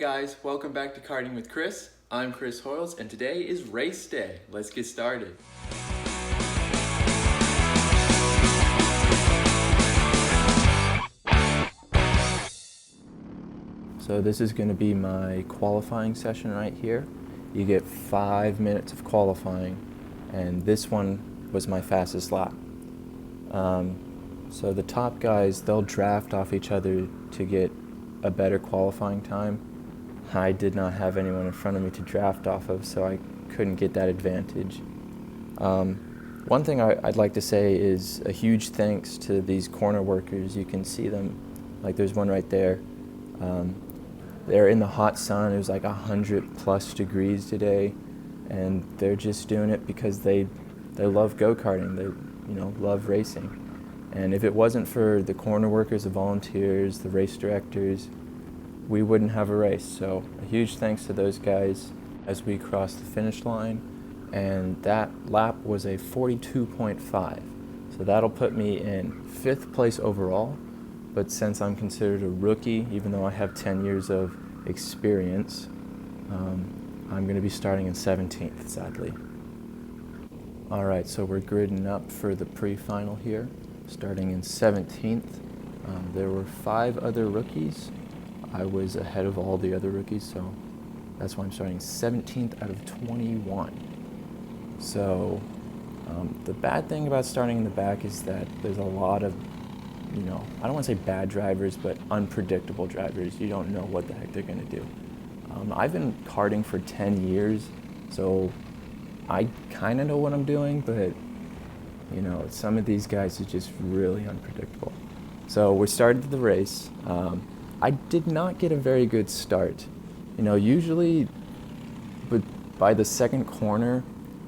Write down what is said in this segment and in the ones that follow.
guys, welcome back to Karting with Chris. I'm Chris Hoyles and today is race day. Let's get started. So this is going to be my qualifying session right here. You get 5 minutes of qualifying and this one was my fastest lap. So the top guys, they'll draft off each other to get a better qualifying time. I did not have anyone in front of me to draft off of, so I couldn't get that advantage. One thing I'd like to say is a huge thanks to these corner workers. You can see them, like there's one right there. They're in the hot sun. It was like 100+ degrees today, and they're just doing it because they love go-karting. They love racing. And if it wasn't for the corner workers, the volunteers, the race directors, we wouldn't have a race. So a huge thanks to those guys as we crossed the finish line. And that lap was a 42.5. So that'll put me in 5th place overall. But since I'm considered a rookie, even though I have 10 years of experience, I'm going to be starting in 17th, sadly. All right, so we're gridding up for the pre-final here. Starting in 17th. There were 5 other rookies. I was ahead of all the other rookies, so that's why I'm starting 17th out of 21. So the bad thing about starting in the back is that there's a lot of, I don't want to say bad drivers, but unpredictable drivers. You don't know what the heck they're going to do. I've been karting for 10 years, so I kind of know what I'm doing, but some of these guys are just really unpredictable. So we started the race. I did not get a very good start. Usually by the second corner,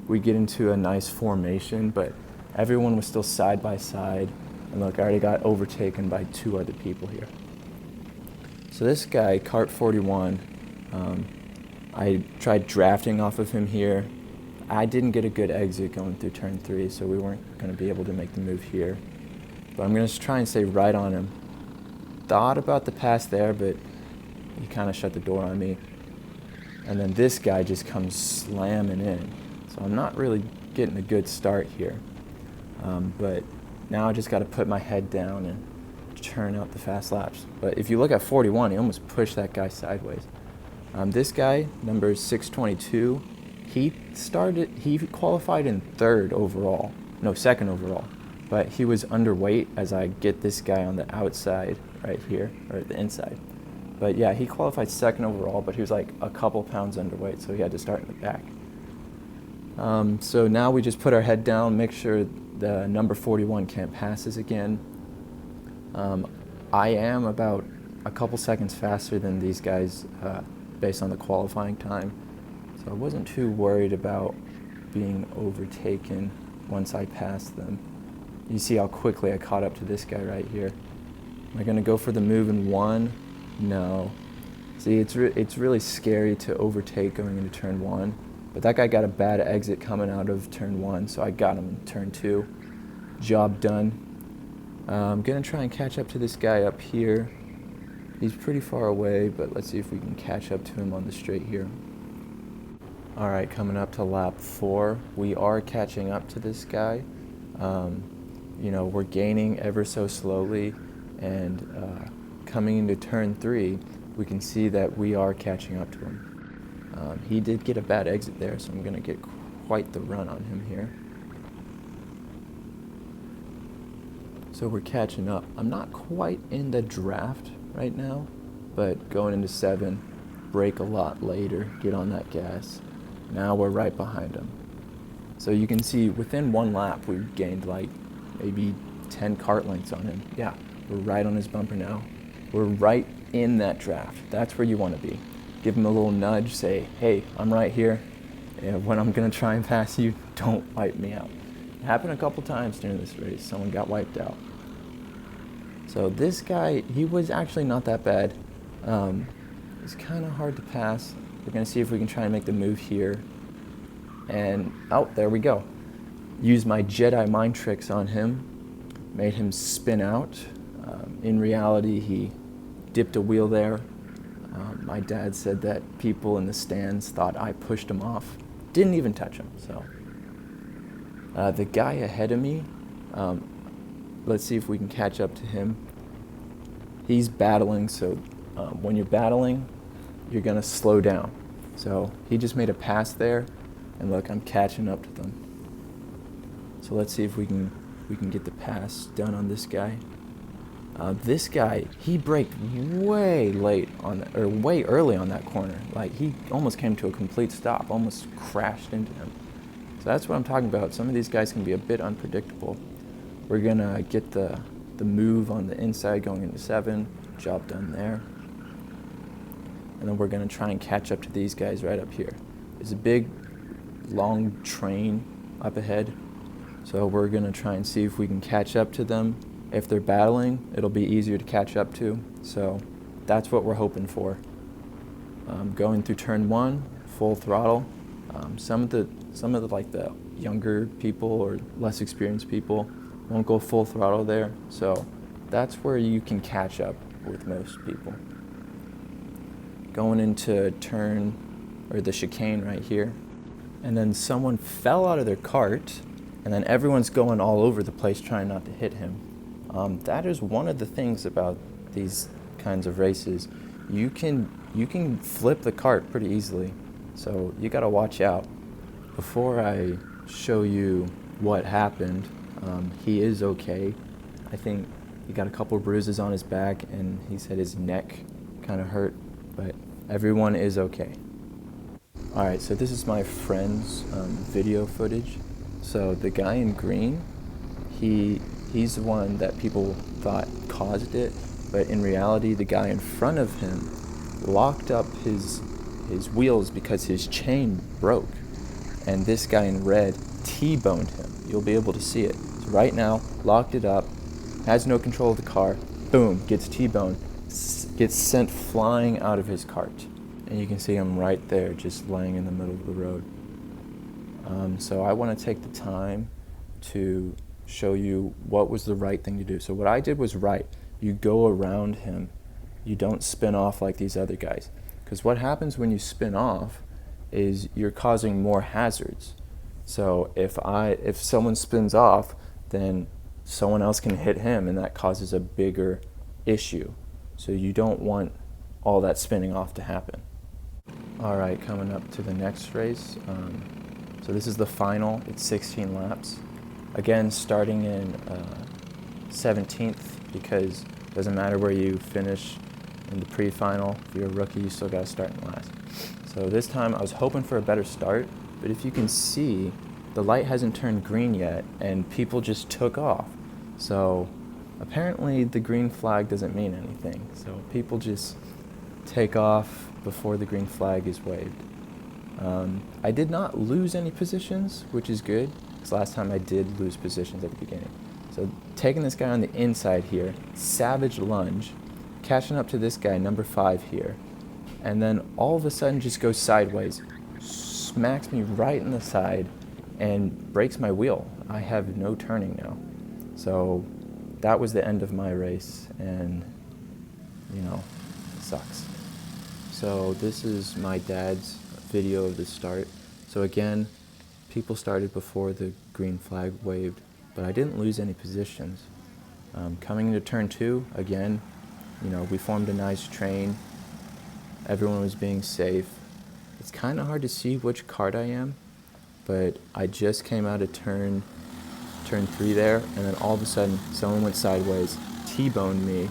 we get into a nice formation, but everyone was still side by side. And look, I already got overtaken by 2 other people here. So this guy, Kart 41, I tried drafting off of him here. I didn't get a good exit going through turn 3, so we weren't going to be able to make the move here. But I'm going to try and stay right on him. Thought about the pass there, but he kind of shut the door on me. And then this guy just comes slamming in. So I'm not really getting a good start here. But now I just got to put my head down and churn out the fast laps. But if you look at 41, he almost pushed that guy sideways. This guy, number 622, he qualified in 2nd overall, no, 2nd overall, but he was underweight as I get this guy on the outside right here, or the inside. But yeah, he qualified 2nd overall, but he was like a couple pounds underweight, so he had to start in the back. So now we just put our head down, make sure the number 41 can't pass us again. I am about a couple seconds faster than these guys based on the qualifying time. So I wasn't too worried about being overtaken once I passed them. You see how quickly I caught up to this guy right here. Am I going to go for the move in 1? No. See, it's really scary to overtake going into turn 1. But that guy got a bad exit coming out of turn 1, so I got him in turn 2. Job done. I'm going to try and catch up to this guy up here. He's pretty far away, but let's see if we can catch up to him on the straight here. All right, coming up to lap 4, we are catching up to this guy. We're gaining ever so slowly, and coming into turn 3, we can see that we are catching up to him. He did get a bad exit there, so I'm going to get quite the run on him here. So we're catching up. I'm not quite in the draft right now, but going into 7, brake a lot later, get on that gas. Now we're right behind him. So you can see within 1 lap, we've gained like maybe 10 kart lengths on him. Yeah, we're right on his bumper now. We're right in that draft. That's where you want to be. Give him a little nudge, say, hey, I'm right here. And when I'm going to try and pass you, don't wipe me out. It happened a couple times during this race. Someone got wiped out. So this guy, he was actually not that bad. It's kind of hard to pass. We're going to see if we can try and make the move here. And, oh, there we go. Use my Jedi mind tricks on him. Made him spin out. In reality, he dipped a wheel there. My dad said that people in the stands thought I pushed him off. Didn't even touch him. So the guy ahead of me, let's see if we can catch up to him. He's battling, so when you're battling, you're gonna slow down. So he just made a pass there, and look, I'm catching up to them. So let's see if we can get the pass done on this guy. This guy, he braked way late or way early on that corner. Like, he almost came to a complete stop, almost crashed into him. So that's what I'm talking about. Some of these guys can be a bit unpredictable. We're gonna get the move on the inside going into 7, job done there. And then we're gonna try and catch up to these guys right up here. There's a big, long train up ahead. So we're gonna try and see if we can catch up to them. If they're battling, it'll be easier to catch up to. So that's what we're hoping for. Going through turn 1, full throttle. Some of the like the younger people or less experienced people won't go full throttle there. So that's where you can catch up with most people. Going into the chicane right here. And then someone fell out of their cart, and then everyone's going all over the place trying not to hit him. That is one of the things about these kinds of races. You can flip the cart pretty easily, so you gotta watch out. Before I show you what happened, he is okay. I think he got a couple bruises on his back, and he said his neck kind of hurt, but everyone is okay. Alright, so this is my friend's video footage. So the guy in green, he's the one that people thought caused it, but in reality the guy in front of him locked up his wheels because his chain broke, and this guy in red T-boned him. You'll be able to see it. So right now, locked it up, has no control of the car, boom, gets T-boned, gets sent flying out of his cart. And you can see him right there, just laying in the middle of the road. So I want to take the time to show you what was the right thing to do. So what I did was right. You go around him. You don't spin off like these other guys. Because what happens when you spin off is you're causing more hazards. So if someone spins off, then someone else can hit him, and that causes a bigger issue. So you don't want all that spinning off to happen. All right, coming up to the next race. So this is the final. It's 16 laps. Again, starting in 17th, because it doesn't matter where you finish in the pre-final. If you're a rookie, you still got to start in last. So this time I was hoping for a better start, but if you can see, the light hasn't turned green yet, and people just took off. So apparently the green flag doesn't mean anything. So people just take off before the green flag is waved. I did not lose any positions, which is good, because last time I did lose positions at the beginning. So taking this guy on the inside here, savage lunge, catching up to this guy, number 5 here, and then all of a sudden just goes sideways, smacks me right in the side, and breaks my wheel. I have no turning now. So that was the end of my race, and it sucks. So this is my dad's video of the start. So again, people started before the green flag waved, but I didn't lose any positions. Coming into turn 2, again, we formed a nice train. Everyone was being safe. It's kind of hard to see which cart I am, but I just came out of turn 3 there, and then all of a sudden someone went sideways, T-boned me,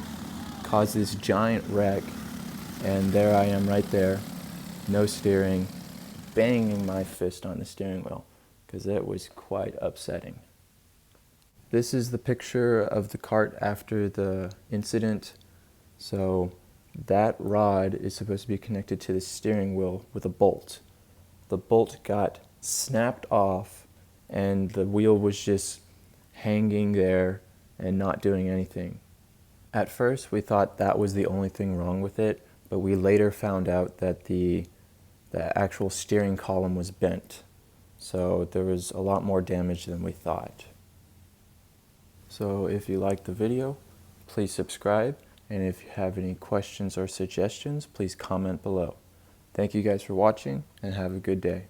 caused this giant wreck, and there I am right there, no steering, banging my fist on the steering wheel, because it was quite upsetting. This is the picture of the cart after the incident. So that rod is supposed to be connected to the steering wheel with a bolt. The bolt got snapped off, and the wheel was just hanging there and not doing anything. At first, we thought that was the only thing wrong with it, but we later found out that the actual steering column was bent. So there was a lot more damage than we thought. So if you liked the video, please subscribe And if you have any questions or suggestions, please comment below. Thank you guys for watching, and have a good day.